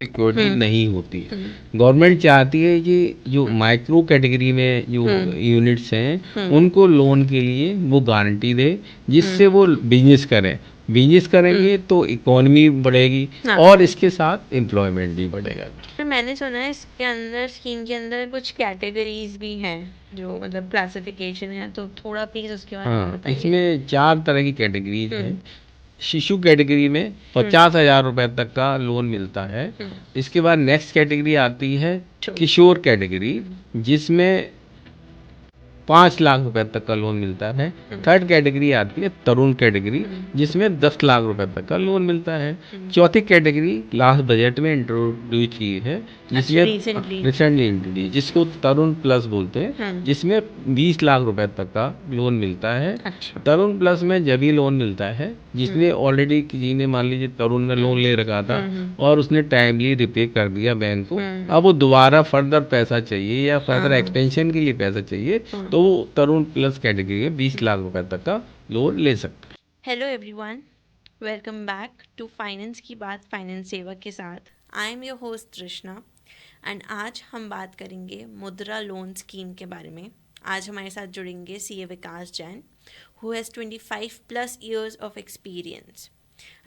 Security नहीं होती है। गवर्नमेंट चाहती है कि जो माइक्रो कैटेगरी में जो यूनिट्स हैं उनको लोन के लिए वो गारंटी दे, जिससे वो बिजनेस करें। बिजनेस करेंगे तो इकोनॉमी बढ़ेगी और इसके साथ एम्प्लॉयमेंट भी बढ़ेगा। फिर मैंने सुना है इसके अंदर स्कीम के अंदर कुछ कैटेगरीज भी हैं, जो मतलब क्लासिफिकेशन है, तो थोड़ा प्लीज उसके बारे में हाँ, बताइए। इसमें 4 तरह की कैटेगरीज हैं। शिशु कैटेगरी में 50,000 रुपए तक का लोन मिलता है। इसके बाद नेक्स्ट कैटेगरी आती है किशोर कैटेगरी, जिसमें 5 लाख रुपए तक का लोन मिलता है। थर्ड कैटेगरी आती है तरुण कैटेगरी, जिसमें 10 लाख रुपए तक का लोन मिलता है। चौथी कैटेगरी लास्ट बजट में इंट्रोड्यूस की है, जिसमें रिसेंटली इंट्रोड्यूस, जिसको तरुण प्लस बोलते हैं, जिसमें 20 लाख रुपए तक का लोन मिलता है। अच्छा। तरुण प्लस में जब ही लोन मिलता है जिसने ऑलरेडी, किसी ने मान लीजिए तरुण ने लोन ले रखा था और उसने टाइमली रिपे कर दिया बैंक को, अब वो दोबारा फर्दर पैसा चाहिए या फर्दर एक्सटेंशन के लिए पैसा चाहिए, तो वो तरुण प्लस कैटेगरी में 20 लाख रुपए तक का लोन ले सकते हैं। Hello everyone, welcome back to finance की बात फाइनेंस सेवा के साथ। I am your host Trishna and आज हम बात करेंगे मुद्रा लोन स्कीम के बारे में। आज हमारे साथ जुड़ेंगे CA Vikas Jain, who has 25 plus years of experience,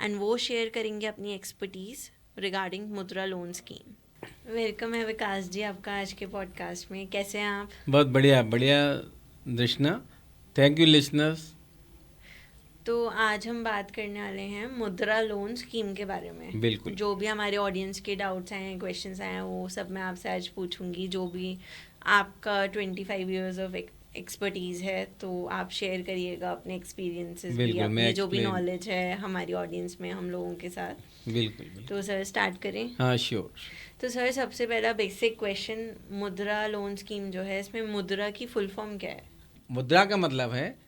and वो शेयर करेंगे अपनी एक्सपर्टीज़ रिगार्डिंग मुद्रा लोन स्कीम। वेलकम है विकास जी आपका आज के पॉडकास्ट में। कैसे हैं आप? बहुत बढ़िया बढ़िया दृष्णा, थैंक यू लिसनर्स। तो आज हम बात करने वाले हैं मुद्रा लोन स्कीम के बारे में। बिल्कुल। जो भी हमारे ऑडियंस के डाउट्स हैं, क्वेश्चंस हैं, वो सब मैं आपसे आज पूछूंगी। जो भी आपका 25 इयर्स ऑफ एक्सपर्टीज़ है, तो आप शेयर करिएगा अपने एक्सपीरियंसेस भी, बिल्कुल, मैं अपनी जो भी explain- नॉलेज है हमारी ऑडियंस में, हम लोगों के साथ। बिल्कुल बिल्कुल। तो सर स्टार्ट करें। हाँ, श्योर। तो सर सबसे पहला बेसिक क्वेश्चन, मुद्रा लोन स्कीम जो है, इसमें मुद्रा की फुल फॉर्म क्या है? मुद्रा का मतलब है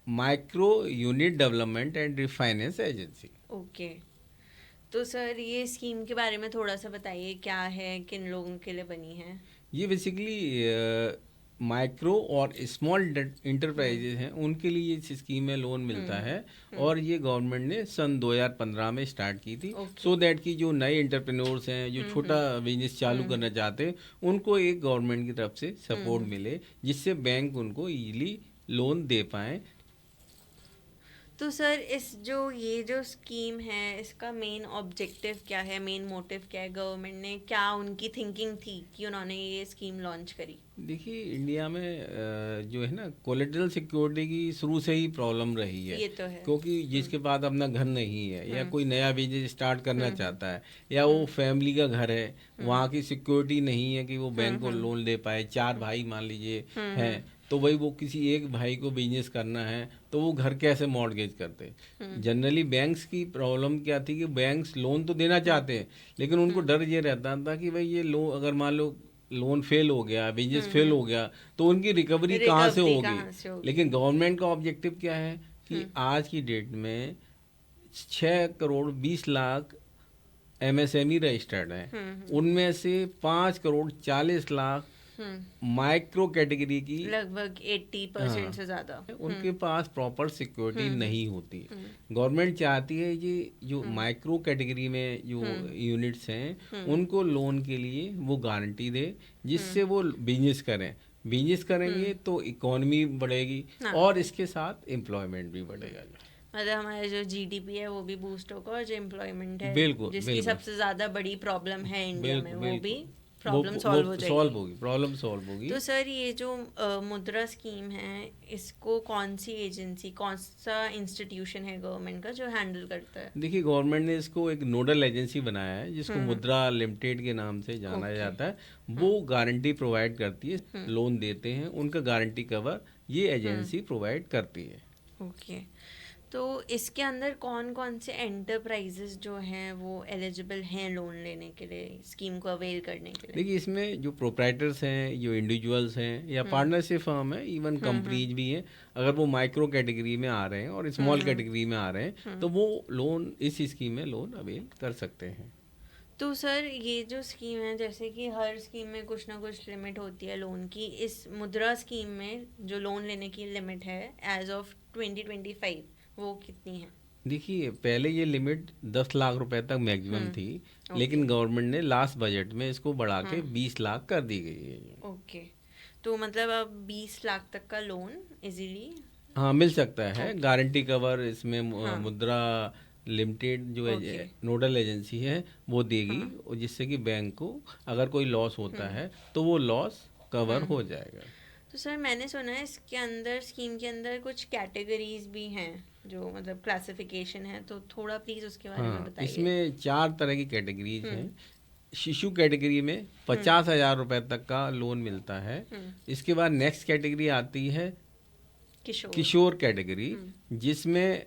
micro unit development and refinance agency. Okay. तो सर ये स्कीम के बारे में थोड़ा सा बताइए, क्या है, किन लोगों के लिए बनी है? ये बेसिकली माइक्रो और स्मॉल इंटरप्राइजेज हैं, उनके लिए इस स्कीम में लोन मिलता है। और ये गवर्नमेंट ने सन 2015 में स्टार्ट की थी, सो दैट कि जो नए एंटरप्रेन्योर्स हैं, जो छोटा बिजनेस चालू करना चाहते हैं, उनको एक गवर्नमेंट की तरफ से सपोर्ट मिले, जिससे बैंक उनको इजीली लोन दे पाएँ। तो सर ये जो स्कीम है, इसका मेन ऑब्जेक्टिव क्या है, मेन मोटिव क्या है? गवर्नमेंट ने क्या उनकी थिंकिंग थी कि उन्होंने ये स्कीम लॉन्च करी? देखिए, इंडिया में जो है ना, कोलेटरल सिक्योरिटी की शुरू से ही प्रॉब्लम रही है। ये तो है। क्योंकि जिसके पास अपना घर नहीं है या कोई नया बिजनेस स्टार्ट करना चाहता है, या वो फैमिली का घर है, वहाँ की सिक्योरिटी नहीं है कि वो बैंक को लोन दे पाए। 4 भाई मान लीजिए हैं, तो वही वो किसी एक भाई को बिजनेस करना है, तो वो घर कैसे मॉर्गेज करते? जनरली बैंक्स की प्रॉब्लम क्या थी कि बैंक्स लोन तो देना चाहते हैं, लेकिन उनको डर ये रहता था कि भाई ये लोन, अगर मान लो लोन फेल हो गया, बिजनेस फेल हो गया, तो उनकी रिकवरी कहाँ से होगी? लेकिन गवर्नमेंट का ऑब्जेक्टिव क्या है कि आज की डेट में 6 करोड़ 20 लाख एमएसएमई रजिस्टर्ड हैं, उनमें से 5 करोड़ 40 लाख माइक्रो कैटेगरी की, लगभग 80% से ज़्यादा। उनके पास प्रॉपर सिक्योरिटी नहीं होती। गवर्नमेंट चाहती है कि जो माइक्रो कैटेगरी में जो यूनिट्स हैं उनको लोन के लिए वो गारंटी दे, जिससे वो बिजनेस करें। बिजनेस करेंगे तो इकोनॉमी बढ़ेगी और इसके साथ एम्प्लॉयमेंट भी बढ़ेगा। मतलब हमारा जो जीडीपी है वो भी बूस्ट होगा, और जो एम्प्लॉयमेंट है, बिल्कुल जिसकी बिल्कुल सबसे ज़्यादा बड़ी प्रॉब्लम है इंडिया में, बिल्कुल वो भी बिल्कुल प्रॉब्लम सॉल्व हो सॉल्व जाएगी। होगी, प्रॉब्लम सॉल्व होगी। तो सर ये जो मुद्रा स्कीम है, इसको कौन सी एजेंसी, कौन सा इंस्टीट्यूशन है गवर्नमेंट का जो हैंडल करता है? देखिए, गवर्नमेंट ने इसको एक नोडल एजेंसी बनाया है, जिसको मुद्रा लिमिटेड के नाम से जाना जाता है। वो गारंटी प्रोवाइड करती है, लोन देते हैं, उनका गारंटी कवर ये एजेंसी प्रोवाइड करती है। ओके। तो इसके अंदर कौन कौन से एंटरप्राइजेस जो हैं वो एलिजिबल हैं लोन लेने के लिए, स्कीम को अवेल करने के लिए? देखिए, इसमें जो प्रोप्राइटर्स हैं, जो इंडिविजुअल्स हैं या पार्टनरशिप फर्म है, इवन कंपनीज भी हैं, अगर वो माइक्रो कैटेगरी में आ रहे हैं और स्मॉल कैटेगरी में आ रहे हैं, तो वो लोन, इस स्कीम में लोन अवेल कर सकते हैं। तो सर ये जो स्कीम है, जैसे कि हर स्कीम में कुछ ना कुछ लिमिट होती है लोन की, इस मुद्रा स्कीम में जो लोन लेने की लिमिट है एज ऑफ 2025, वो कितनी है? देखिए पहले ये लिमिट 10 लाख रुपए तक मैक्सिमम थी, लेकिन गवर्नमेंट ने लास्ट बजट में इसको बढ़ा के 20 लाख कर दी गई है। ओके, तो मतलब अब 20 लाख तक का लोन इजीली। हाँ मिल सकता है, ओके। गारंटी कवर इसमें हाँ। मुद्रा लिमिटेड जो ओके। नोडल एजेंसी है वो देगी, हाँ। और जिससे कि बैंक को अगर कोई लॉस होता है तो वो लॉस कवर हो जाएगा। तो सर मैंने सुना है इसके अंदर, स्कीम के अंदर कुछ कैटेगरीज भी हैं, जो मतलब क्लासिफिकेशन है, तो थोड़ा प्लीज उसके बारे में हाँ बताइए। इसमें 4 तरह की कैटेगरीज हैं। शिशु कैटेगरी में 50,000 रुपए तक का लोन मिलता है। इसके बाद नेक्स्ट कैटेगरी आती है किशोर। किशोर कैटेगरी, जिसमें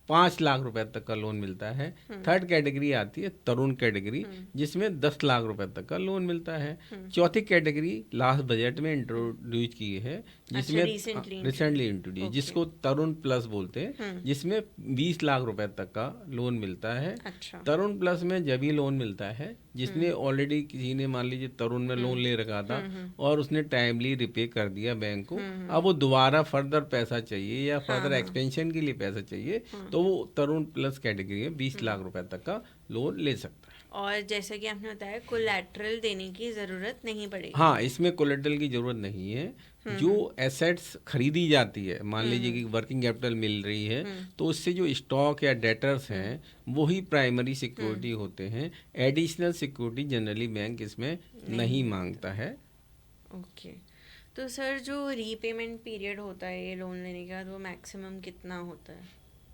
5 लाख रुपए तक का लोन मिलता है। थर्ड कैटेगरी आती है तरुण कैटेगरी, जिसमें 10 लाख रुपए तक का लोन मिलता है। चौथी कैटेगरी लास्ट बजट में इंट्रोड्यूस की है, जिसमें रिसेंटली इंट्रोड्यूस, जिसको तरुण प्लस बोलते हैं, जिसमें 20 लाख रुपए तक का लोन मिलता है। अच्छा। तरुण प्लस में जब ही लोन मिलता है जिसने ऑलरेडी, किसी ने मान लीजिए तरुण में लोन ले रखा था और उसने टाइमली रिपे कर दिया बैंक को, अब वो दोबारा फर्दर पैसा चाहिए या फर्दर एक्सपेंशन के लिए पैसा चाहिए, तो वो तरुण प्लस कैटेगरी में 20 लाख रुपए तक का लोन ले सकता है। और जैसे कि आपने बताया कोलैटरल देने की ज़रूरत नहीं पड़ेगी। हाँ इसमें कोलेटरल की जरूरत नहीं है। जो एसेट्स खरीदी जाती है, मान लीजिए कि वर्किंग कैपिटल मिल रही है, तो उससे जो स्टॉक या डेटर्स हैं वही प्राइमरी सिक्योरिटी होते हैं। एडिशनल सिक्योरिटी जनरली बैंक इसमें नहीं मांगता है। ओके, तो सर जो रीपेमेंट पीरियड होता है ये लोन लेने का, वो मैक्सिमम कितना होता है?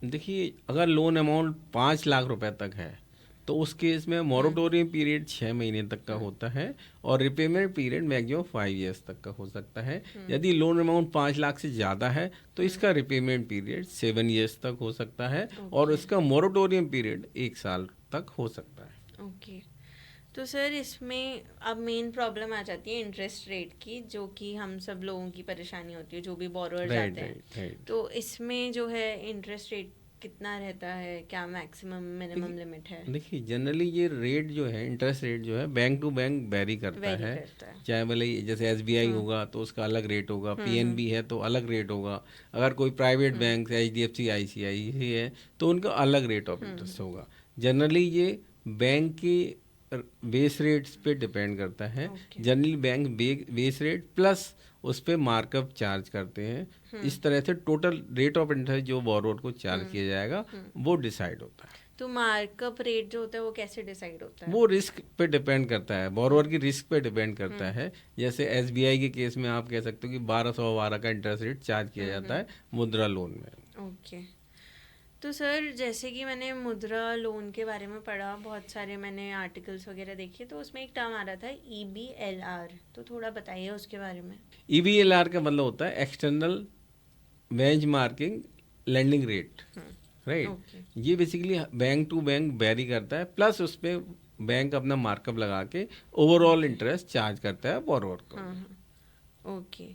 देखिए अगर लोन अमाउंट 5 लाख रुपए तक है तो उस केस में मोरेटोरियम पीरियड 6 महीने तक का होता है, और रिपेमेंट पीरियड मैक्सिमम 5 ईयर्स तक का हो सकता है। यदि लोन अमाउंट 5 लाख से ज़्यादा है तो इसका रिपेमेंट पीरियड 7 ईयर्स तक हो सकता है, और इसका मोरेटोरियम पीरियड 1 साल तक हो सकता है। ओके, तो सर इसमें अब मेन प्रॉब्लम आ जाती है इंटरेस्ट रेट की, जो कि हम सब लोगों की परेशानी होती है जो भी बोरोअर्स आते हैं। तो इसमें जो है इंटरेस्ट रेट कितना रहता है, क्या मैक्सिमम मिनिमम लिमिट है? देखिए जनरली ये रेट जो है, इंटरेस्ट रेट जो है, बैंक टू बैंक वेरी करता है। चाहे भले जैसे एसबीआई होगा तो उसका अलग रेट होगा, पीएनबी है तो अलग रेट होगा, अगर कोई प्राइवेट बैंक एचडीएफसी आईसीआईसी है तो उनका अलग रेट ऑफ इंटरेस्ट होगा। जनरली ये बैंक की बेस रेट्स पे डिपेंड करता है। Generally bank base rate plus उस पर मार्कअप चार्ज करते हैं। इस तरह से टोटल रेट ऑफ इंटरेस्ट जो बोरोअर को चार्ज किया जाएगा वो डिसाइड होता है। तो मार्कअप रेट जो होता है वो कैसे डिसाइड होता है? वो रिस्क पे डिपेंड करता है, बोरोअर की रिस्क पे डिपेंड करता है। जैसे एसबीआई के केस में आप कह सकते हो कि 1212 का इंटरेस्ट रेट चार्ज किया जाता है मुद्रा लोन में। ओके, तो सर जैसे कि मैंने मुद्रा लोन के बारे में पढ़ा, बहुत सारे मैंने आर्टिकल्स वगैरह देखे, तो उसमें एक टर्म आ रहा था EBLR, तो थोड़ा बताइए उसके बारे में। EBLR का मतलब होता है external benchmarking lending rate, right. ये basically bank to bank vary करता है, प्लस उस पर बैंक अपना मार्कअप लगा के ओवरऑल इंटरेस्ट चार्ज करता है बोरोअर को। ओके,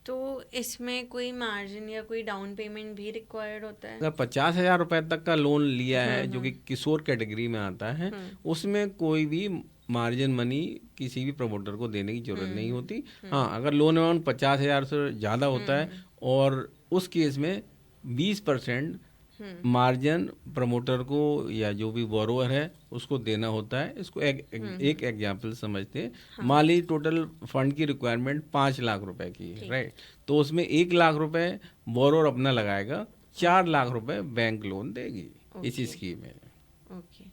तो इसमें कोई मार्जिन या कोई डाउन पेमेंट भी रिक्वायर्ड होता है? अगर 50,000 रुपए तक का लोन लिया है जो कि किशोर कैटेगरी में आता है, उसमें कोई भी मार्जिन मनी किसी भी प्रमोटर को देने की जरूरत नहीं होती। हाँ अगर लोन अमाउंट 50,000 से ज़्यादा होता है और उस केस में 20% मार्जिन प्रमोटर को या जो भी बोरोअर है उसको देना होता है। इसको एक एग्जाम्पल समझते हैं। मान लीजिए टोटल फंड की रिक्वायरमेंट 5 लाख रुपए की है, राइट, तो उसमें 1 लाख रुपए बोरोअर अपना लगाएगा, 4 लाख रुपए बैंक लोन देगी इसी स्कीम में। ओके,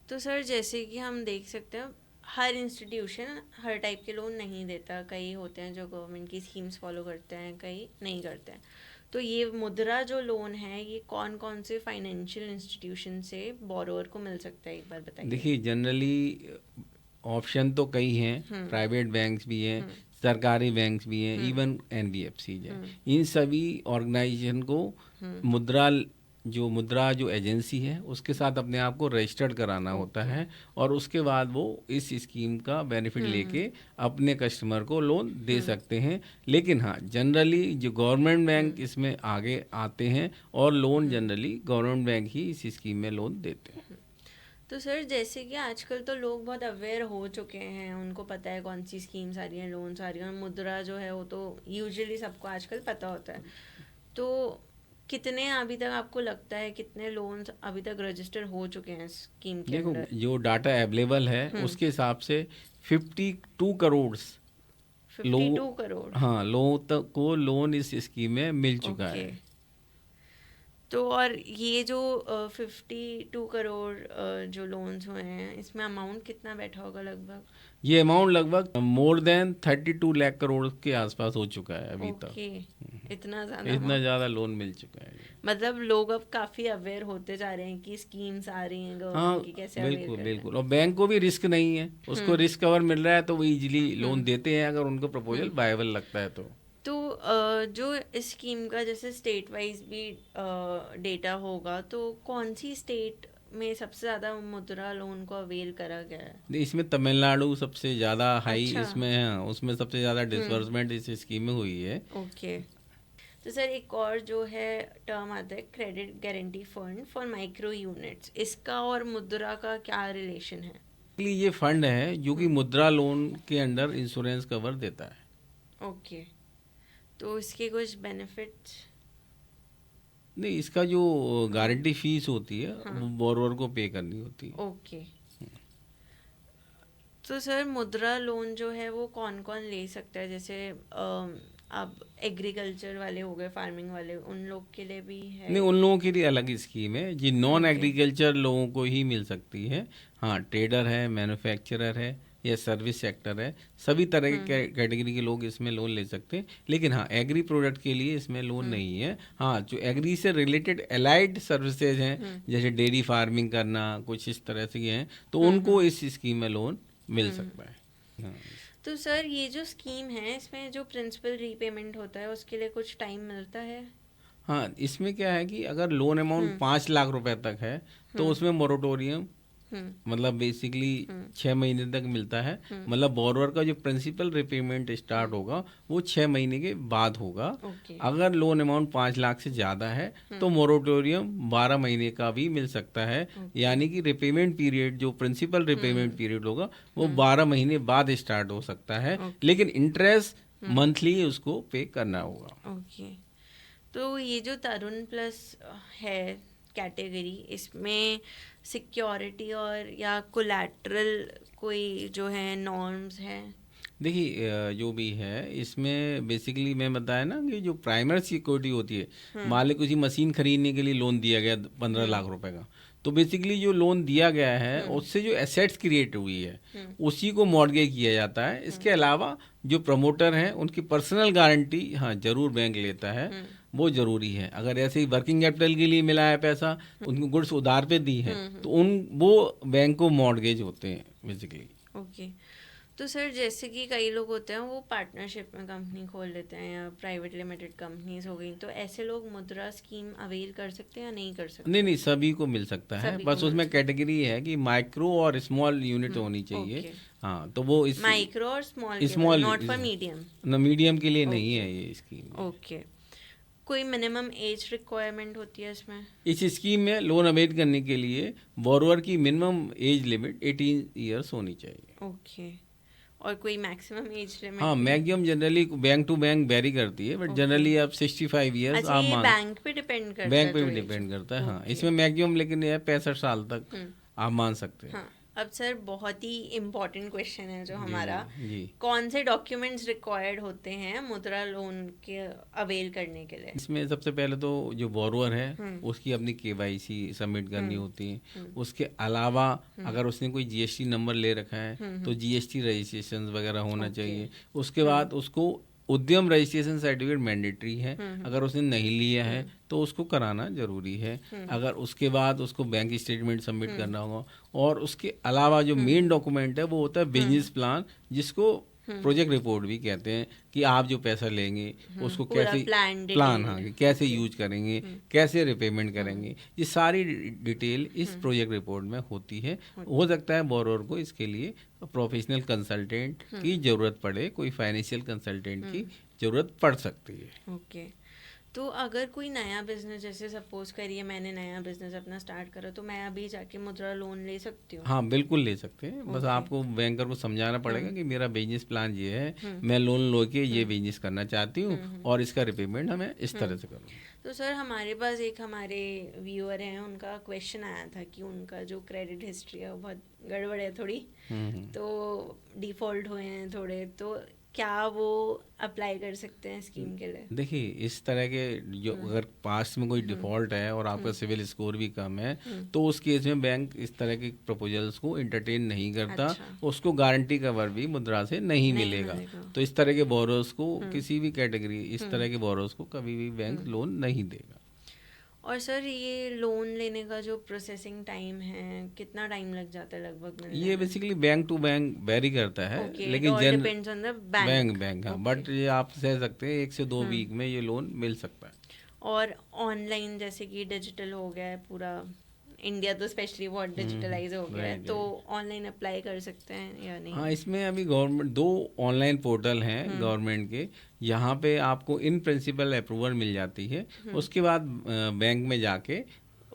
तो सर जैसे कि हम देख सकते हैं हर इंस्टीट्यूशन हर टाइप के लोन नहीं देता, कई होते हैं जो गवर्नमेंट की स्कीम्स फॉलो करते हैं, कई नहीं करते हैं। तो ये मुद्रा जो लोन है ये कौन कौन से फाइनेंशियल इंस्टीट्यूशन से बोरोअर को मिल सकता है, एक बार बताइए। देखिए जनरली ऑप्शन तो कई हैं, प्राइवेट बैंक्स भी हैं, सरकारी बैंक्स भी हैं, इवन एनबीएफसी हैं। इन सभी ऑर्गेनाइजेशन को मुद्रा जो एजेंसी है उसके साथ अपने आप को रजिस्टर्ड कराना होता है, और उसके बाद वो इस स्कीम का बेनिफिट लेके अपने कस्टमर को लोन दे सकते हैं। लेकिन हाँ जनरली जो गवर्नमेंट बैंक इसमें आगे आते हैं और लोन जनरली गवर्नमेंट बैंक ही इस स्कीम में लोन देते हैं। तो सर जैसे कि आजकल तो लोग बहुत अवेयर हो चुके हैं, उनको पता है कौन सी स्कीम्स आ रही हैं, लोन्स आ रही हैं, मुद्रा जो है वो तो यूजुअली सबको आजकल पता होता है। तो कितने अभी तक आपको लगता है कितने लोन्स अभी तक रजिस्टर हो चुके हैं स्कीम के देखो अंडर? जो डाटा अवेलेबल है उसके हिसाब से 52 करोड़ 52 करोड़। हाँ लोगों तक को लोन इस स्कीम में मिल चुका ओके। है। तो और ये जो 52 करोड़ जो लोन्स हुए हैं, इसमें अमाउंट कितना बैठा होगा लगभग? ये अमाउंट लगभग मोर देन 32 लाख करोड़ के आसपास हो चुका है अभी तक। ओके, इतना ज़्यादा इतना amount? ज़्यादा लोन मिल चुका है। मतलब लोग अब काफ़ी अवेयर होते जा रहे हैं कि स्कीम्स आ रही हैं हाँ गवर्नमेंट की, कैसे अवेयर बिल्कुल करना है। बिल्कुल, और बैंक को भी रिस्क नहीं है, उसको रिस्क कवर मिल रहा है तो वो इजीली लोन देते हैं अगर उनको प्रपोजल वायबल लगता है तो। तो जो इस स्कीम का जैसे स्टेट वाइज भी डेटा होगा, तो कौन सी स्टेट में सबसे ज़्यादा मुद्रा लोन को अवेल करा गया है? इसमें तमिलनाडु सबसे ज़्यादा हाई अच्छा। इसमें है, उसमें सबसे ज़्यादा डिसबर्समेंट इस स्कीम में हुई है। ओके। तो सर एक और जो है टर्म आता है credit guarantee fund for micro units, इसका और मुद्रा का क्या रिलेशन है? इसलिए ये फंड है जो कि मुद्रा लोन के अंडर इंश्योरेंस कवर देता है। ओके। तो इसके कुछ बेनिफिट्स? नहीं, इसका जो गारंटी फीस होती है वो बोरोवर को पे करनी होती है। ओके। तो सर मुद्रा लोन जो है वो कौन कौन ले सकता है? जैसे अब एग्रीकल्चर वाले हो गए, फार्मिंग वाले, उन लोग के लिए भी है? नहीं, उन लोगों के लिए अलग स्कीम है जी, नॉन ओके। एग्रीकल्चर लोगों को ही मिल सकती है। हाँ, ट्रेडर है, मैन्युफैक्चरर है या सर्विस सेक्टर है, सभी तरह के कैटेगरी के लोग इसमें लोन ले सकते हैं। लेकिन हाँ, एग्री प्रोडक्ट के लिए इसमें लोन नहीं है। हाँ, जो एग्री से रिलेटेड एलाइड सर्विसेज हैं जैसे डेयरी फार्मिंग करना, कुछ इस तरह से हैं, तो उनको इस स्कीम में लोन मिल सकता है। हाँ। तो सर ये जो स्कीम है, इसमें जो प्रिंसिपल रीपेमेंट होता है उसके लिए कुछ टाइम मिलता है? हाँ, इसमें क्या है कि अगर लोन अमाउंट 5 लाख रुपए तक है तो उसमें मोरेटोरियम मतलब बेसिकली 6 महीने तक मिलता है। मतलब बोरोवर का जो प्रिंसिपल रिपेमेंट स्टार्ट होगा वो 6 महीने के बाद होगा। ओके। अगर लोन अमाउंट 5 लाख से ज़्यादा है तो मोरेटोरियम 12 महीने का भी मिल सकता है। यानी कि रिपेमेंट पीरियड जो प्रिंसिपल रिपेमेंट पीरियड होगा वो 12 महीने बाद स्टार्ट हो सकता है, लेकिन इंटरेस्ट मंथली उसको पे करना होगा। ओके। तो ये जो तरुण प्लस है कैटेगरी, इसमें सिक्योरिटी और या कोलैटरल कोई जो है नॉर्म्स हैं? देखिए जो भी है इसमें बेसिकली मैं बताया ना कि जो प्राइमरी सिक्योरिटी होती है, मान ली किसी मशीन खरीदने के लिए लोन दिया गया 15 लाख रुपए का, तो बेसिकली जो लोन दिया गया है उससे जो एसेट्स क्रिएट हुई है उसी को मॉर्गेज किया जाता है। इसके अलावा जो प्रमोटर हैं उनकी पर्सनल गारंटी हाँ जरूर बैंक लेता है, वो जरूरी है। अगर ऐसे ही वर्किंग कैपिटल के लिए मिला है पैसा, उनको गुड्स उधार पे दी है तो वो बैंक को मॉर्गेज होते हैं बेसिकली। ओके। तो सर जैसे कि कई लोग होते हैं वो पार्टनरशिप में कंपनी खोल लेते हैं या प्राइवेट लिमिटेड कंपनीज हो गई, तो ऐसे लोग मुद्रा स्कीम अवेल कर सकते हैं या नहीं कर सकते? नहीं नहीं, सभी को मिल सकता है, सभी को बस मिल उसमें कैटेगरी है कि माइक्रो और स्मॉल यूनिट होनी चाहिए। ओके। हाँ, तो वो इस माइक्रो और small small not for medium? Medium के लिए नहीं है ये स्कीम। ओके। कोई मिनिमम एज रिक्वायरमेंट होती है इसमें? इस स्कीम में लोन अवेल करने के लिए बोरोवर की मिनिमम एज लिमिट 18 ईयर्स होनी चाहिए। ओके। और कोई मैक्सिमम एज लिमिट? हाँ, maximum generally bank to bank vary करती है, बट जनरली आप 65 ईयर्स अच्छा, आप ये मान, बैंक पे डिपेंड करता है? बैंक पे जो भी age डिपेंड है। करता है। हाँ, ओके। इसमें मैक्सिमम लेकिन ये 65 साल तक आप मान सकते हैं। हाँ। अब सर बहुत ही इम्पोर्टेंट क्वेश्चन है जो हमारा, जी। कौन से डॉक्यूमेंट्स रिक्वायर्ड होते हैं मुद्रा लोन के अवेल करने के लिए? इसमें सबसे पहले तो जो बोरोवर है उसकी अपनी केवाईसी सबमिट करनी होती है। उसके अलावा अगर उसने कोई जीएसटी नंबर ले रखा है तो जीएसटी रजिस्ट्रेशन वगैरह होना चाहिए। उसके बाद उसको उद्यम रजिस्ट्रेशन सर्टिफिकेट मैंडेटरी है, अगर उसने नहीं लिया है तो उसको कराना जरूरी है। अगर उसके बाद उसको बैंक स्टेटमेंट सबमिट करना होगा, और उसके अलावा जो मेन डॉक्यूमेंट है वो होता है बिजनेस प्लान, जिसको प्रोजेक्ट रिपोर्ट भी कहते हैं, कि आप जो पैसा लेंगे उसको पूरा कैसे प्लान हाँ, कि कैसे यूज करेंगे, कैसे रिपेमेंट करेंगे, ये सारी डिटेल इस प्रोजेक्ट रिपोर्ट में होती है। हो सकता है बोरोवर को इसके लिए प्रोफेशनल कंसल्टेंट की जरूरत पड़े, कोई फाइनेंशियल कंसल्टेंट की जरूरत पड़ सकती है। ओके। तो अगर कोई नया बिजनेस, जैसे सपोज करिए मैंने नया बिजनेस अपना स्टार्ट करा, तो मैं अभी जाके मुद्रा लोन ले सकती हूँ? हाँ बिल्कुल ले सकते हैं, बस आपको बैंकर को समझाना पड़ेगा कि मेरा बिजनेस प्लान ये है, मैं लोन लो के ये बिजनेस करना चाहती हूँ और इसका रिपेमेंट हमें इस तरह से करूँ। तो सर हमारे पास एक हमारे व्यूअर हैं, उनका क्वेश्चन आया था कि उनका जो क्रेडिट हिस्ट्री है वो बहुत गड़बड़ है थोड़ी, तो डिफ़ॉल्ट हुए हैं थोड़े, तो क्या वो अप्लाई कर सकते हैं स्कीम के लिए? देखिए इस तरह के जो अगर पास्ट में कोई डिफ़ॉल्ट है और आपका सिविल स्कोर भी कम है, तो उस केस में बैंक इस तरह के प्रपोजल्स को एंटरटेन नहीं करता, अच्छा, उसको गारंटी कवर भी मुद्रा से नहीं नहीं मिलेगा। मिलेगा। तो इस तरह के बोरोस को किसी भी कैटेगरी इस तरह के बोरोस को कभी भी बैंक लोन नहीं देगा। और सर ये लोन लेने का जो प्रोसेसिंग टाइम है, कितना टाइम लग जाता है लगभग मिलने ये में? Basically bank to bank vary करता है, ओके, इट लेकिन ऑल जन depends on the bank. Bank bank हाँ, ओके। बट ये आप कह सकते हैं 1 से 2 वीक में ये लोन मिल सकता है। और ऑनलाइन जैसे कि डिजिटल हो गया है पूरा, इंडिया तो स्पेशली बहुत डिजिटलाइज हो गया है, राइट तो राइट। ऑनलाइन अप्लाई कर सकते हैं या नहीं? हाँ, इसमें अभी गवर्नमेंट 2 ऑनलाइन पोर्टल हैं गवर्नमेंट के, यहाँ पे आपको इन प्रिंसिपल अप्रूवल मिल जाती है। उसके बाद बैंक में जाके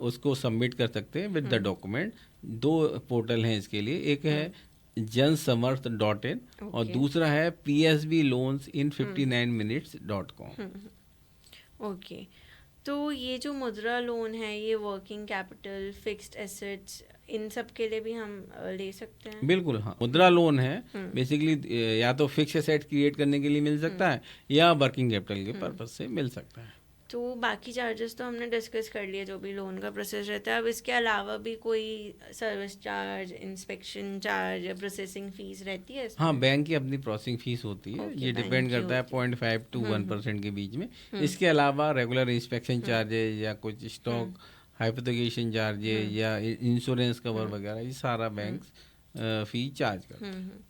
उसको सबमिट कर सकते हैं विद द डॉक्यूमेंट। 2 पोर्टल हैं इसके लिए, एक है जनसमर्थ.in और ओके। दूसरा है psbloansin59minutes.com। ओके, तो ये जो मुद्रा लोन है, ये वर्किंग कैपिटल, फिक्स्ड एसेट्स, इन सब के लिए भी हम ले सकते हैं? बिल्कुल हाँ, मुद्रा लोन है बेसिकली या तो फिक्स एसेट क्रिएट करने के लिए मिल सकता है या वर्किंग कैपिटल के पर्पज से मिल सकता है। तो बाकी चार्जेस तो हमने डिस्कस कर लिए, जो भी लोन का प्रोसेस रहता है। अब इसके अलावा भी कोई सर्विस चार्ज, इंस्पेक्शन चार्ज या प्रोसेसिंग फीस रहती है इसमें? हाँ, बैंक की अपनी प्रोसेसिंग फीस होती है, ओके, ये बैंक डिपेंड की करता है होती है। 0.5 to 1% के बीच में। इसके अलावा रेगुलर इंस्पेक्शन चार्जेज या कुछ स्टॉक हाइपोथिकेशन चार्जेज या इंश्योरेंस कवर वगैरह, ये सारा बैंक फी चार्ज करता है।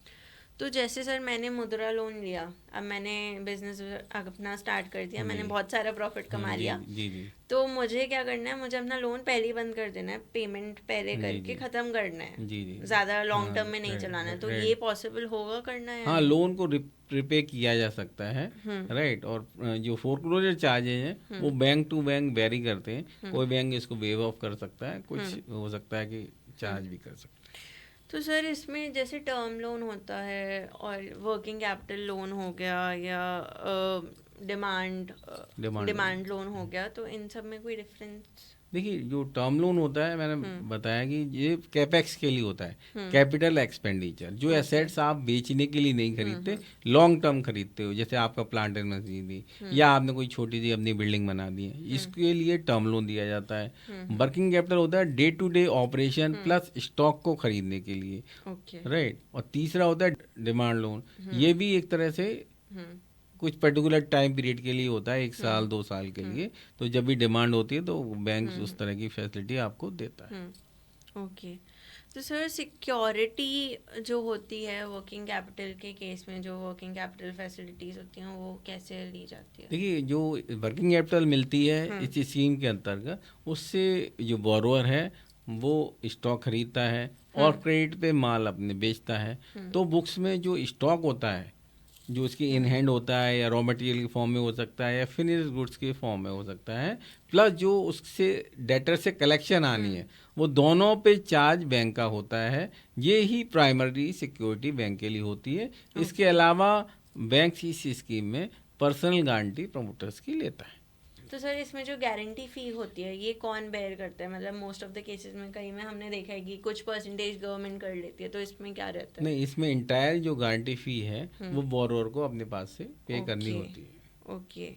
तो जैसे सर मैंने मुद्रा लोन लिया, अब मैंने बिजनेस अपना स्टार्ट कर दिया, मैंने बहुत सारा प्रॉफिट कमा जी लिया, जी जी तो मुझे क्या करना है? मुझे अपना लोन पहले ही बंद कर देना है, पेमेंट पहले जी करके जी ख़त्म करना है, जी जी। ज़्यादा लॉन्ग हाँ टर्म में नहीं राइट चलाना है, तो राइट। ये पॉसिबल होगा करना या हाँ, नहीं? लोन को रिपे किया जा सकता है, राइट। और जो फोरक्लोजर चार्जेज हैं वो बैंक टू बैंक वेरी करते हैं, कोई बैंक इसको वेव ऑफ कर सकता है, कुछ हो सकता है कि चार्ज भी कर सकता है। तो सर इसमें जैसे टर्म लोन होता है और वर्किंग कैपिटल लोन हो गया या demand demand loan, demand loan हो गया, तो इन सब में कोई डिफरेंस? देखिए जो टर्म लोन होता है मैंने बताया कि ये कैपेक्स के लिए होता है, कैपिटल एक्सपेंडिचर, जो एसेट्स आप बेचने के लिए नहीं खरीदते, लॉन्ग टर्म खरीदते हो, जैसे आपका प्लांट एंड मशीनरी या आपने कोई छोटी सी अपनी बिल्डिंग बना दी है, इसके लिए टर्म लोन दिया जाता है। वर्किंग कैपिटल होता है day to day operation plus stock को खरीदने के लिए, ओके। राइट। और तीसरा होता है डिमांड लोन, ये भी एक तरह से कुछ पर्टिकुलर टाइम पीरियड के लिए होता है, 1 साल 2 साल के लिए। तो जब भी डिमांड होती है तो बैंक उस तरह की फैसिलिटी आपको देता है। ओके, तो सर सिक्योरिटी जो होती है वर्किंग कैपिटल के केस में, जो वर्किंग कैपिटल फैसिलिटीज होती हैं, वो कैसे ली जाती है? देखिए जो वर्किंग कैपिटल मिलती है इस स्कीम के अंतर्गत, उससे जो बोरोअर है वो स्टॉक खरीदता है और क्रेडिट पे माल अपने बेचता है। तो बुक्स में जो स्टॉक होता है, जो उसकी इन हैंड होता है या रॉ मटेरियल के फॉर्म में हो सकता है या फिनिश गुड्स के फॉर्म में हो सकता है, प्लस जो उससे डेटर से कलेक्शन आनी है, वो दोनों पे चार्ज बैंक का होता है। ये ही प्राइमरी सिक्योरिटी बैंक के लिए होती है। इसके अलावा बैंक इस स्कीम में पर्सनल गारंटी प्रमोटर्स की लेता है। तो सर इसमें जो गारंटी फी होती है, ये कौन बेयर करता है? मतलब मोस्ट ऑफ द केसेस में कहीं में हमने देखा है कि कुछ परसेंटेज गवर्नमेंट कर लेती है, तो इसमें क्या रहता है? नहीं, इसमें इंटायर जो गारंटी फी है वो बोरोअर को अपने पास से पे करनी ओके। होती है। ओके,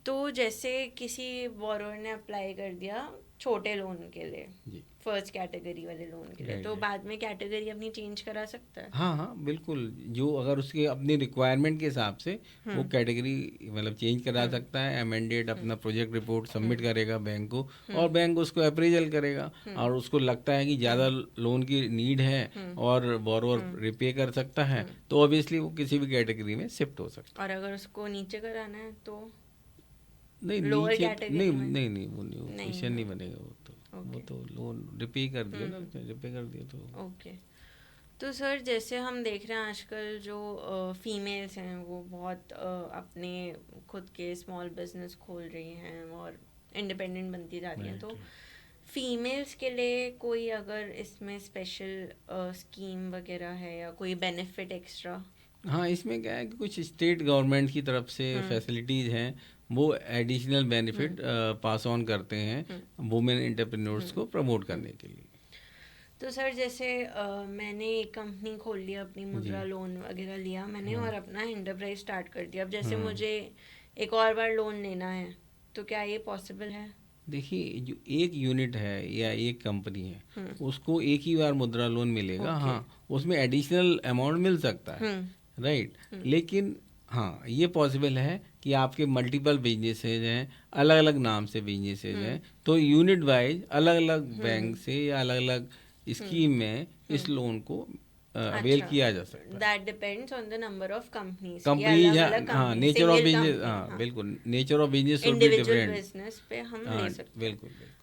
तो जैसे किसी बोरोअर ने अप्लाई कर दिया छोटे लोन के लिए, जी फर्स्ट कैटेगरी वाले लोन के लिए, राइट तो राइट। बाद में कैटेगरी अपनी चेंज करा सकता है? हाँ हाँ बिल्कुल, जो अगर उसके अपनी रिक्वायरमेंट के हिसाब से वो कैटेगरी मतलब चेंज करा सकता है। अमेंडेड अपना प्रोजेक्ट रिपोर्ट सबमिट करेगा बैंक को और बैंक उसको अप्रेजल करेगा, और उसको लगता है कि ज़्यादा लोन की नीड है और बोरोअर रिपे कर सकता है, तो ऑब्वियसली वो किसी भी कैटेगरी में शिफ्ट हो सकता और अगर उसको नीचे कराना है तो है। नहीं लोअर नीचे कैटेगरी नहीं में? नहीं नहीं, वो नहीं, वो नहीं क्वेश्चन नहीं होगा। बनेगा। वो ओके। तो लोन रिपे कर दिया ना, रिपे कर दिया तो। ओके, तो सर जैसे हम देख रहे हैं आजकल जो फीमेल्स हैं वो बहुत अपने खुद के स्मॉल बिजनेस खोल रही हैं और इंडिपेंडेंट बनती जा रही हैं, तो फीमेल्स के लिए कोई अगर इसमें स्पेशल स्कीम वगैरह है या कोई बेनिफिट एक्स्ट्रा? हाँ, इसमें क्या है कि कुछ स्टेट गवर्नमेंट की तरफ से फैसिलिटीज़ हैं, वो एडिशनल बेनिफिट पास ऑन करते हैं वुमेन एंटरप्रेन्योर्स को प्रमोट करने के लिए। तो सर जैसे मैंने एक कंपनी खोल लिया, अपनी मुद्रा लोन वगैरह लिया मैंने और अपना एंटरप्राइज स्टार्ट कर दिया। अब जैसे मुझे एक और बार लोन लेना है तो क्या ये पॉसिबल है? देखिए, जो एक यूनिट है या एक कंपनी है, उसको एक ही बार मुद्रा लोन मिलेगा। हाँ, उसमें एडिशनल अमाउंट मिल सकता है, राइट। लेकिन हाँ, ये पॉसिबल है कि आपके मल्टीपल बिजनेसेज हैं, अलग अलग नाम से बिजनेसेज हैं, तो यूनिट वाइज अलग अलग बैंक से या अलग अलग स्कीम में इस लोन को अवेल अच्छा, किया जा सकता है। That depends on the number of companies कि कंपनीज, अलग अलग हाँ, company, nature of single business, company, हाँ हाँ, बिल्कुल, nature of business should be individual different. Business पे हम हाँ, ले सकते हैं। बिल्कुल बिल्कुल।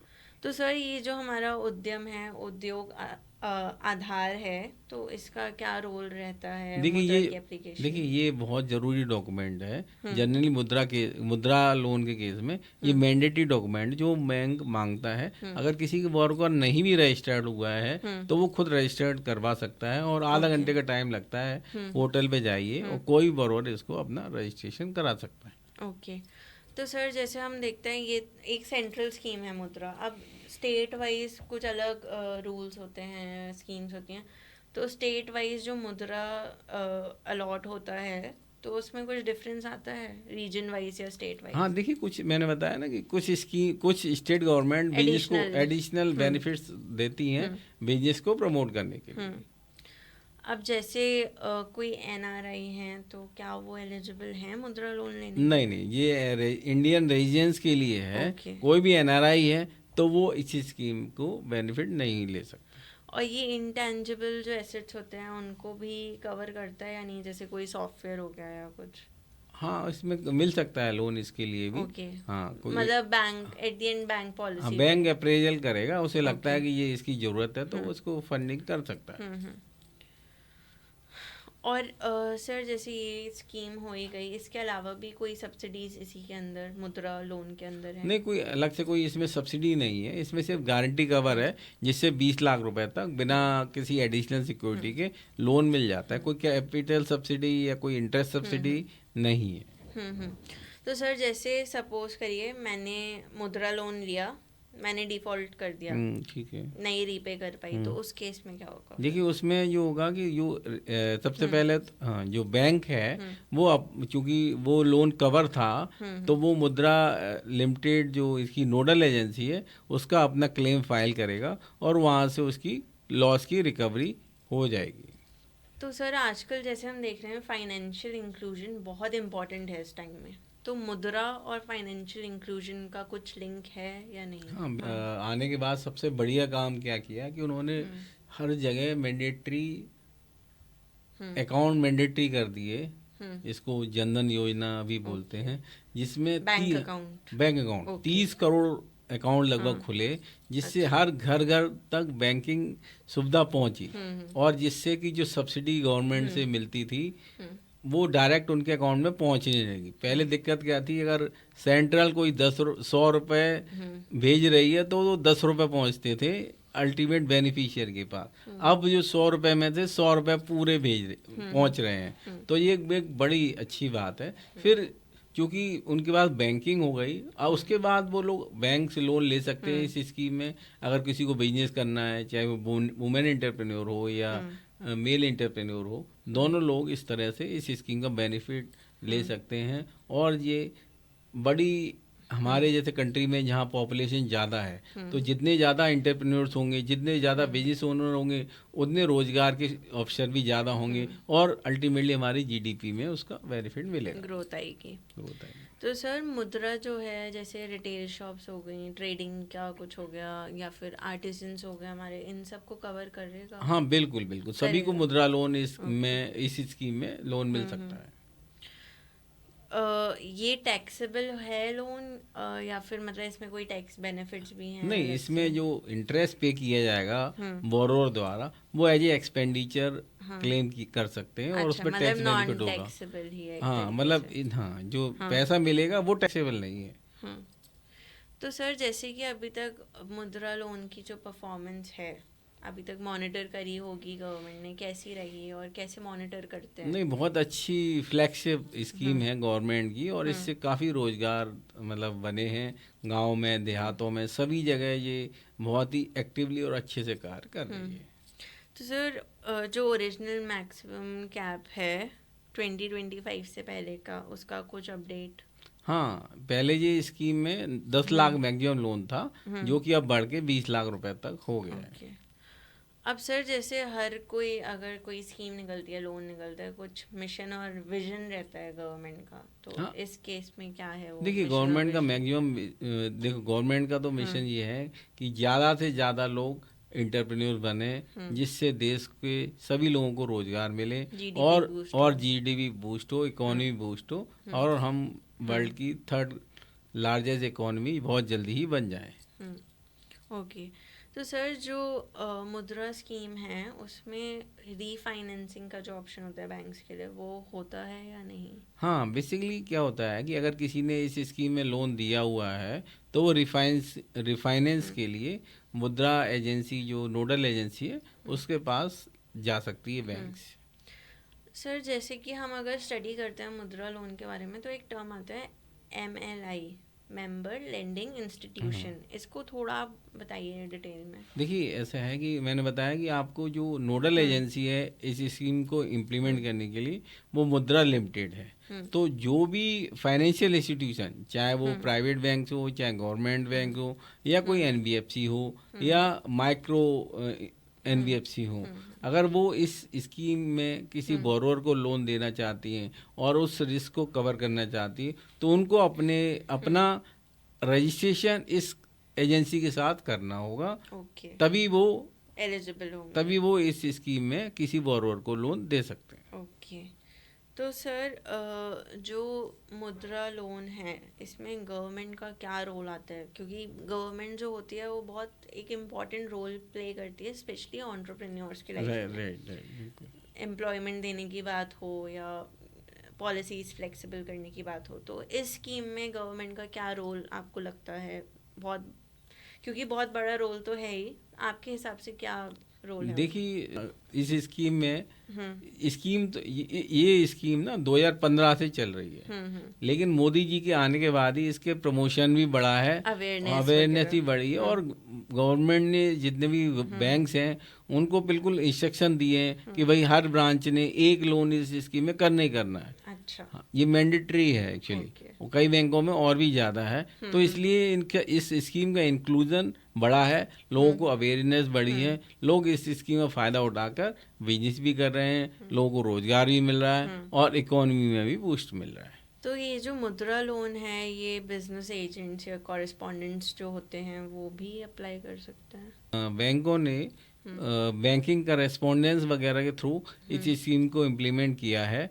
तो सर ये जो हमारा उद्यम है, उद्योग आधार है, तो इसका क्या रोल रहता है मुद्रा की एप्लीकेशन? देखिए ये बहुत ज़रूरी डॉक्यूमेंट है। जनरली मुद्रा लोन के केस में ये मैंडेटरी डॉक्यूमेंट जो बैंक मांगता है, अगर किसी के बोरोवर नहीं भी रजिस्टर्ड हुआ है तो वो खुद रजिस्टर्ड करवा सकता है, और आधा घंटे का टाइम लगता है। पोर्टल पे जाइए और कोई बोरोवर इसको अपना रजिस्ट्रेशन करा सकता है। ओके। तो सर जैसे हम देखते हैं ये एक सेंट्रल स्कीम है मुद्रा, अब स्टेट वाइज कुछ अलग रूल्स होते हैं, स्कीम्स होती हैं, तो स्टेट वाइज जो मुद्रा अलॉट होता है तो उसमें कुछ डिफरेंस आता है रीजन वाइज या स्टेट वाइज? हाँ, देखिए, कुछ मैंने बताया ना कि कुछ स्टेट गवर्नमेंट बिजनेस को एडिशनल बेनिफिट्स देती हैं बिजनेस को प्रमोट करने के लिए। अब जैसे कोई एनआरआई हैं तो क्या वो एलिजिबल हैं मुद्रा लोन लेने? नहीं नहीं, ये इंडियन रेजिडेंट्स के लिए है। ओके। कोई भी एनआरआई है तो वो इस स्कीम को बेनिफिट नहीं ले सकता। और ये इंटेंजिबल जो एसेट्स होते हैं उनको भी कवर करता है या नहीं, जैसे कोई सॉफ्टवेयर हो गया या कुछ? हाँ, इसमें मिल सकता है लोन इसके लिए भी। ओके। हाँ, कोई, मतलब bank at the end bank हाँ, पॉलिसी? बैंक अप्रेजल करेगा, उसे लगता है कि ये इसकी ज़रूरत है तो वो इसको फंडिंग कर सकता है। और सर जैसे ये स्कीम हो ही गई, इसके अलावा भी कोई सब्सिडीज इसी के अंदर मुद्रा लोन के अंदर है? नहीं, कोई अलग से कोई इसमें सब्सिडी नहीं है। इसमें सिर्फ गारंटी कवर है, जिससे 20 लाख रुपए तक बिना किसी एडिशनल सिक्योरिटी के लोन मिल जाता है। कोई कैपिटल सब्सिडी या कोई इंटरेस्ट सब्सिडी नहीं है। तो सर जैसे सपोज करिए मैंने मुद्रा लोन लिया, मैंने डिफॉल्ट कर दिया, ठीक है, नहीं रीपे कर पाई, तो उस केस में क्या होगा? देखिए उसमें जो होगा कि जो सबसे पहले हाँ, जो बैंक है वो चूंकि वो लोन कवर था, तो वो मुद्रा लिमिटेड जो इसकी नोडल एजेंसी है उसका अपना क्लेम फाइल करेगा और वहाँ से उसकी लॉस की रिकवरी हो जाएगी। तो सर आजकल जैसे हम देख रहे हैं फाइनेंशियल इंक्लूजन बहुत इम्पोर्टेंट है इस टाइम में, तो मुद्रा और फाइनेंशियल इंक्लूजन का कुछ लिंक है या नहीं? हाँ, आने के बाद सबसे बढ़िया काम क्या किया कि उन्होंने हर जगह मैंडेटरी अकाउंट मैंडेटरी कर दिए। इसको जनधन योजना भी बोलते हैं, जिसमें बैंक अकाउंट 30 करोड़ अकाउंट लगभग खुले, जिससे हर घर घर तक बैंकिंग सुविधा पहुंची, और जिससे कि जो सब्सिडी गवर्नमेंट से मिलती थी वो डायरेक्ट उनके अकाउंट में पहुंचने लगी। पहले दिक्कत क्या थी, अगर सेंट्रल कोई 100 रुपए भेज रही है तो वो 10 रुपए पहुंचते थे अल्टीमेट बेनिफिशियर के पास। अब जो 100 रुपए में थे 100 रुपए पूरे पहुंच रहे हैं, तो ये एक बड़ी अच्छी बात है। फिर क्योंकि उनके पास बैंकिंग हो गई, और उसके बाद वो लोग बैंक से लोन ले सकते हैं इस स्कीम में। अगर किसी को बिजनेस करना है, चाहे वो वुमेन एंटरप्रेन्योर हो या मेल एंटरप्रेन्योर हो, दोनों लोग इस तरह से इस स्कीम का बेनिफिट ले सकते हैं। और ये बड़ी, हमारे जैसे कंट्री में जहाँ पॉपुलेशन ज़्यादा है, तो जितने ज़्यादा एंटरप्रेन्योर्स होंगे, जितने ज़्यादा बिजनेस ओनर होंगे, उतने रोजगार के अवसर भी ज़्यादा होंगे, और अल्टीमेटली हमारी जीडीपी में उसका बेनिफिट मिलेगा, ग्रोथ आएगी। तो सर मुद्रा जो है, जैसे रिटेल शॉप्स हो गई, ट्रेडिंग क्या कुछ हो गया, या फिर आर्टिजन्स हो गए हमारे, इन सब को कवर करेगा? हाँ बिल्कुल बिल्कुल, सभी को मुद्रा लोन इस स्कीम में लोन मिल सकता है। ये टैक्सेबल है लोन, या फिर मतलब इसमें कोई टैक्स बेनिफिट्स भी हैं? नहीं, इसमें जो इंटरेस्ट पे किया जाएगा बोरोवर द्वारा, वो एज ए एक्सपेंडिचर क्लेम कर सकते हैं, और उस पर टैक्स बेनिफिट होगा। हाँ, मतलब हाँ, जो पैसा मिलेगा वो टैक्सेबल नहीं है। तो सर जैसे कि अभी तक मुद्रा लोन की जो परफॉर्मेंस है अभी तक मॉनिटर करी होगी गवर्नमेंट ने, कैसी रही और कैसे मॉनिटर करते हैं? नहीं, बहुत अच्छी फ्लैगशिप स्कीम है गवर्नमेंट की, और इससे काफ़ी रोजगार मतलब बने हैं गांव में, देहातों में, सभी जगह ये बहुत ही एक्टिवली और अच्छे से कार्य कर रही है। तो सर जो ओरिजिनल मैक्सिमम कैप है 2025 से पहले का, उसका कुछ अपडेट? हाँ, पहले ये स्कीम में 10 लाख मैक्सिमम लोन था, जो कि अब बढ़ के 20 लाख रुपए तक हो गया है। ओके। अब सर जैसे हर कोई, अगर कोई स्कीम निकलती है, लोन निकलता है, कुछ मिशन और विजन रहता है गवर्नमेंट का, तो हाँ, इस केस में क्या है वो देखिए मिशन और गवर्नमेंट का विजन? मैक्सिमम, देखो गवर्नमेंट का तो मिशन ये है कि ज़्यादा से ज़्यादा लोग इंटरप्रेन्योर बने, जिससे देश के सभी लोगों को रोजगार मिले, जीडीपी बूस्ट और हो। जीडीपी बूस्ट हो, इकोनॉमी बूस्ट हो, और हम वर्ल्ड की थर्ड लार्जेस्ट इकोनॉमी बहुत जल्दी ही बन जाए। ओके। तो सर जो मुद्रा स्कीम है उसमें रीफाइनेंसिंग का जो ऑप्शन होता है बैंक्स के लिए, वो होता है या नहीं? हाँ, बेसिकली क्या होता है कि अगर किसी ने इस स्कीम में लोन दिया हुआ है, तो वो रिफाइनेंस के लिए मुद्रा एजेंसी, जो नोडल एजेंसी है, उसके पास जा सकती है बैंक से। सर जैसे कि हम अगर स्टडी करते हैं मुद्रा लोन के बारे में, तो एक टर्म आता है MLI, मेंबर लेंडिंग इंस्टीट्यूशन। इसको थोड़ा आप बताइए डिटेल में। देखिए, ऐसा है कि मैंने बताया कि आपको जो नोडल एजेंसी है इस स्कीम को इम्प्लीमेंट करने के लिए, वो मुद्रा लिमिटेड है। तो जो भी फाइनेंशियल इंस्टीट्यूशन, चाहे वो प्राइवेट बैंक हो, चाहे गवर्नमेंट बैंक हो, या कोई एनबीएफसी हो, या माइक्रो एनबीएफसी हो, अगर वो इस स्कीम में किसी बोरोवर को लोन देना चाहती हैं और उस रिस्क को कवर करना चाहती है, तो उनको अपना रजिस्ट्रेशन इस एजेंसी के साथ करना होगा। ओके। तभी वो एलिजिबल होंगे। तभी वो इस स्कीम में किसी बोरोवर को लोन दे सकते हैं। ओके। तो सर जो मुद्रा लोन है, इसमें गवर्नमेंट का क्या रोल आता है? क्योंकि गवर्नमेंट जो होती है वो बहुत एक इम्पॉर्टेंट रोल प्ले करती है, स्पेशली एंटरप्रेन्योर्स की लाइफ में। राइट, बिल्कुल। एम्प्लॉयमेंट देने की बात हो या पॉलिसीज फ्लेक्सिबल करने की बात हो, तो इस स्कीम में गवर्नमेंट का क्या रोल आपको लगता है? बहुत, क्योंकि बहुत बड़ा रोल तो है ही, आपके हिसाब से क्या रोल है उनका? देखिए, इस स्कीम में, स्कीम तो ये स्कीम ना 2015 से चल रही है, लेकिन मोदी जी के आने के बाद ही इसके प्रमोशन भी बढ़ा है, अवेयरनेस भी बढ़ी है, और गवर्नमेंट ने जितने भी बैंक्स हैं उनको बिल्कुल इंस्ट्रक्शन दिए हैं कि भाई हर ब्रांच ने एक लोन इस स्कीम में करना ही करना है। अच्छा। हाँ, ये मैंडेटरी है एक्चुअली, ओके। कई बैंकों में और भी ज़्यादा है, तो इसलिए इनका इस स्कीम का इंक्लूजन बढ़ा है, लोगों को अवेयरनेस बढ़ी है, लोग इस स्कीम का फ़ायदा उठाकर बिजनेस भी कर रहे हैं, लोगों को रोजगार भी मिल रहा है, और इकोनॉमी में भी बूस्ट मिल रहा है। तो ये जो मुद्रा लोन है, ये बिजनेस एजेंट्स या कॉरेस्पॉन्डेंट्स जो होते हैं वो भी अप्लाई कर सकते हैं? बैंकों ने बैंकिंग करेस्पॉन्डेंस वगैरह के थ्रू इस स्कीम को इम्प्लीमेंट किया है,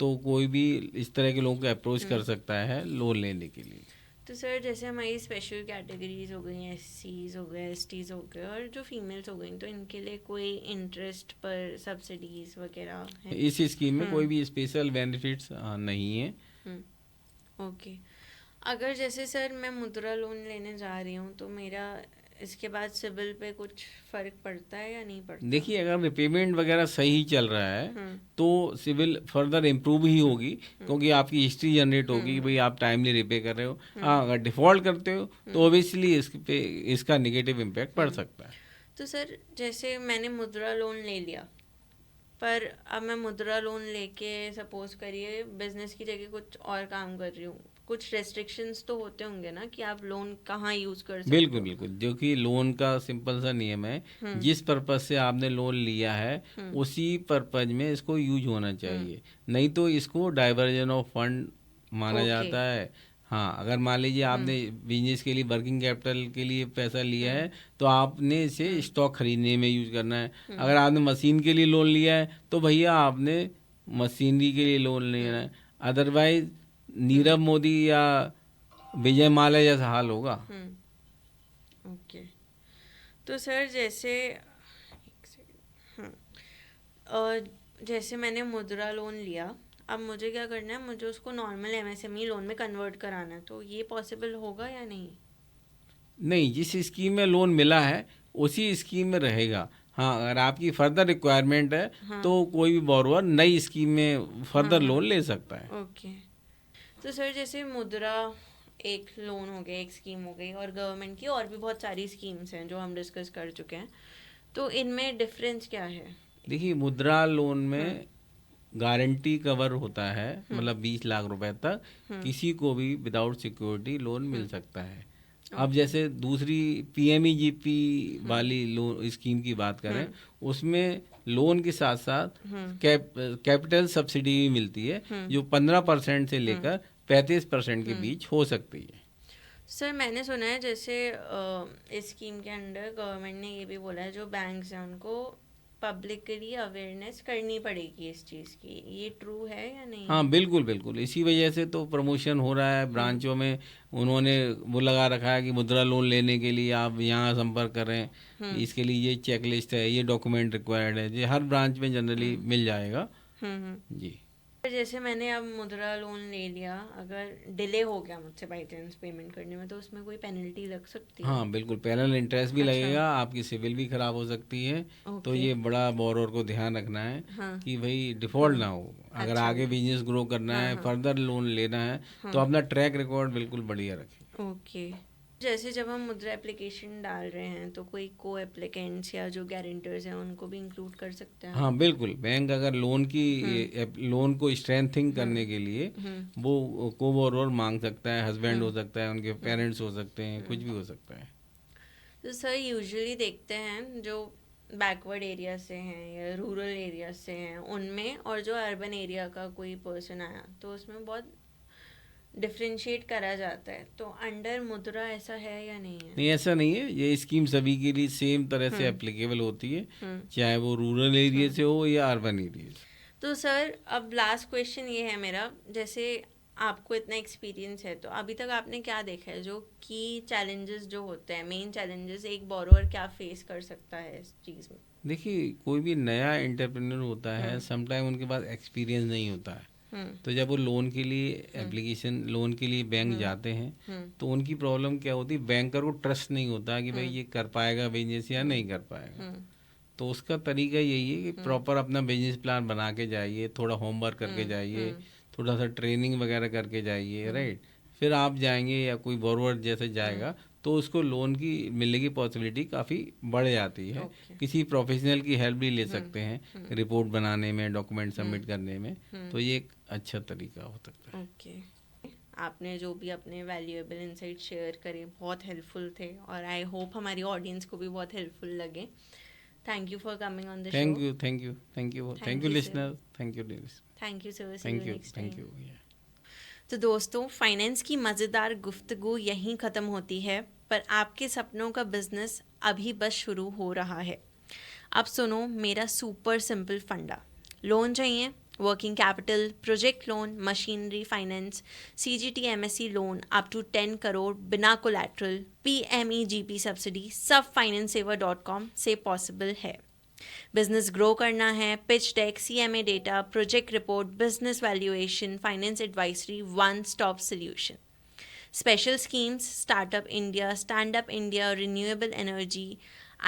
तो कोई भी इस तरह के लोगों को अप्रोच कर सकता है लोन लेने के लिए। तो सर जैसे हमारी स्पेशल कैटेगरीज हो गई, SCs हो गए, STs हो गए, और जो फीमेल्स हो गई, तो इनके लिए कोई इंटरेस्ट पर सब्सिडीज वगैरह है? इस स्कीम में कोई भी स्पेशल बेनिफिट्स नहीं है। ओके। अगर जैसे सर मैं मुद्रा लोन लेने जा रही हूँ, तो मेरा इसके बाद सिबिल पे कुछ फर्क पड़ता है या नहीं पड़ता? देखिए, अगर रिपेमेंट वगैरह सही चल रहा है तो सिविल फर्दर इम्प्रूव ही होगी, क्योंकि आपकी हिस्ट्री जनरेट होगी कि भाई आप टाइमली रिपे कर रहे हो। हाँ, अगर डिफॉल्ट करते हो तो ओबियसली इसका नेगेटिव इम्पैक्ट पड़ सकता है। तो सर जैसे मैंने मुद्रा लोन ले लिया, पर अब मैं मुद्रा लोन लेके सपोज करिए बिजनेस की जगह कुछ और काम कर रही हूँ, कुछ रेस्ट्रिक्शंस तो होते होंगे ना कि आप लोन कहाँ यूज कर सकते बिल्कुल हो? बिल्कुल, जो कि लोन का सिंपल सा नियम है, जिस पर्पज से आपने लोन लिया है उसी पर्पज में इसको यूज होना चाहिए, नहीं तो इसको डाइवर्जन ऑफ फंड माना जाता है। हाँ, अगर मान लीजिए आपने बिजनेस के लिए वर्किंग कैपिटल के लिए पैसा लिया है, तो आपने इसे स्टॉक खरीदने में यूज करना है। अगर आपने मशीन के लिए लोन लिया है, तो भैया आपने मशीनरी के लिए लोन लेना है, अदरवाइज नीरव मोदी या विजय माल्या जैसा हाल होगा। ओके। तो सर जैसे जैसे मैंने मुद्रा लोन लिया, अब मुझे क्या करना है? मुझे उसको नॉर्मल MSME लोन में कन्वर्ट कराना है, तो ये पॉसिबल होगा या नहीं? नहीं, जिस स्कीम में लोन मिला है उसी स्कीम में रहेगा। हाँ, अगर आपकी फर्दर रिक्वायरमेंट है तो कोई भी बोरोवर नई स्कीम में फर्दर लोन ले सकता है। ओके। तो सर जैसे मुद्रा एक लोन हो गया, एक स्कीम हो गई, और गवर्नमेंट की और भी बहुत सारी स्कीम्स हैं जो हम डिस्कस कर चुके हैं, तो इनमें डिफरेंस क्या है? देखिए, मुद्रा लोन में गारंटी कवर होता है, मतलब 20 लाख रुपए तक किसी को भी विदाउट सिक्योरिटी लोन मिल सकता है। अब जैसे दूसरी PMEGP वाली लोन स्कीम की बात करें, उसमें लोन के साथ साथ कैपिटल सब्सिडी भी मिलती है, जो 15% से लेकर 35% के बीच हो सकती है। सर मैंने सुना है जैसे इस स्कीम के अंडर गवर्नमेंट ने ये भी बोला है जो बैंक्स हैं उनको पब्लिकली अवेयरनेस करनी पड़ेगी इस चीज़ की, ये ट्रू है या नहीं? हाँ, बिल्कुल बिल्कुल, इसी वजह से तो प्रमोशन हो रहा है ब्रांचों में। उन्होंने वो लगा रखा है कि मुद्रा लोन लेने के लिए आप यहाँ संपर्क करें, इसके लिए ये चेकलिस्ट है, ये डॉक्यूमेंट रिक्वायर्ड है, ये हर ब्रांच में जनरली मिल जाएगा। जी। जैसे मैंने अब मुद्रा लोन ले लिया, अगर डिले हो गया मुझसे बाई चांस पेमेंट करने में, तो उसमें कोई पेनल्टी लग सकती है? हाँ, बिल्कुल, पैरेलल इंटरेस्ट भी लगेगा, आपकी सिविल भी खराब हो सकती है। तो ये बड़ा बोरोवर को ध्यान रखना है कि भाई डिफॉल्ट ना हो। अगर आगे बिजनेस ग्रो करना है, फर्दर लोन लेना है, तो अपना ट्रैक रिकॉर्ड बिल्कुल बढ़िया रखें। ओके। जैसे जब हम मुद्रा एप्लीकेशन डाल रहे हैं तो कोई को एप्लीकेंट्स या जो गारंटर्स हैं उनको भी इंक्लूड कर सकते हैं? हाँ, बिल्कुल, बैंक अगर लोन को स्ट्रेंथिंग करने के लिए वो को बोरोवर मांग सकता है, हस्बैंड हो सकता है, उनके पेरेंट्स हो सकते हैं, कुछ भी हो सकता है। तो सर यूजुअली देखते हैं जो बैकवर्ड एरिया से हैं या रूरल एरिया से हैं उनमें, और जो अर्बन एरिया का कोई पर्सन आया तो उसमें बहुत डिफरेंशिएट करा जाता है। तो अंडर मुद्रा ऐसा है या नहीं है? नहीं, ऐसा नहीं है, ये स्कीम सभी के लिए सेम तरह से एप्लीकेबल होती है, चाहे वो रूरल एरिया से हो या अर्बन एरिया से। तो सर अब लास्ट क्वेश्चन ये है मेरा, जैसे आपको इतना एक्सपीरियंस है तो अभी तक आपने क्या देखा है जो की चैलेंजेस जो होते हैं, मेन चैलेंजेस एक बोरोवर क्या फेस कर सकता है इस चीज़ में? देखिए, कोई भी नया एंटरप्रेन्योर होता है, समटाइम उनके पास एक्सपीरियंस नहीं होता है। तो जब वो लोन के लिए एप्लीकेशन लोन के लिए बैंक जाते हैं तो उनकी प्रॉब्लम क्या होती है, बैंकर को ट्रस्ट नहीं होता कि भाई ये कर पाएगा बिजनेस या नहीं कर पाएगा। तो उसका तरीका यही है कि प्रॉपर अपना बिजनेस प्लान बना के जाइए, थोड़ा होमवर्क करके जाइए, थोड़ा सा ट्रेनिंग वगैरह करके जाइए, राइट। फिर आप जाएंगे या कोई बोरोवर जैसे जाएगा तो उसको लोन की मिलने की पॉसिबिलिटी काफ़ी बढ़ जाती है। किसी प्रोफेशनल की हेल्प भी ले सकते हैं रिपोर्ट बनाने में, डॉक्यूमेंट सबमिट करने में, तो ये एक अच्छा तरीका हो सकता है। ओके। आपने जो भी अपने वैल्यूएबल इंसाइट शेयर करे बहुत हेल्पफुल थे, और आई होप हमारी ऑडियंस को भी बहुत हेल्पफुल लगे। Thank you for coming on the show. Thank you, thank you, thank you, thank you listener, thank you, thank you sir, thank you, thank you. तो दोस्तों, फाइनेंस की मज़ेदार गुफ्तगू यहीं ख़त्म होती है, पर आपके सपनों का बिजनेस अभी बस शुरू हो रहा है। अब सुनो मेरा सुपर सिंपल फंडा। लोन चाहिए? Working capital, project loan, machinery finance, CGT MSc loan up to 10 crore बिना कोलैटरल, PMEGP सब्सिडी, सब financesaver.com से पॉसिबल है। बिजनेस ग्रो करना है? Pitch deck, CMA data, project report, business valuation, finance advisory, one stop solution. Special schemes, startup India, stand up India, renewable energy,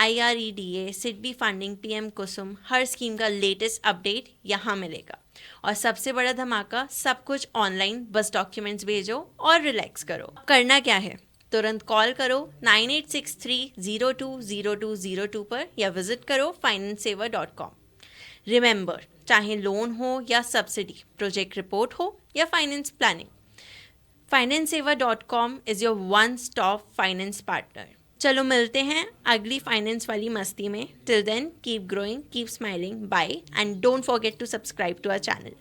IREDA, SIDBI funding, PM कुसुम, हर scheme का latest update यहाँ मिलेगा। और सबसे बड़ा धमाका, सब कुछ ऑनलाइन, बस डॉक्यूमेंट्स भेजो और रिलैक्स करो। करना क्या है? तुरंत कॉल करो 9863020202 पर या विजिट करो financesaver.com। रिमेंबर, चाहे लोन हो या सब्सिडी, प्रोजेक्ट रिपोर्ट हो या finance planning, financesaver.com is your one stop finance partner. चलो मिलते हैं अगली फाइनेंस वाली मस्ती में। Till then keep growing, keep smiling, bye, and don't forget to subscribe to our channel.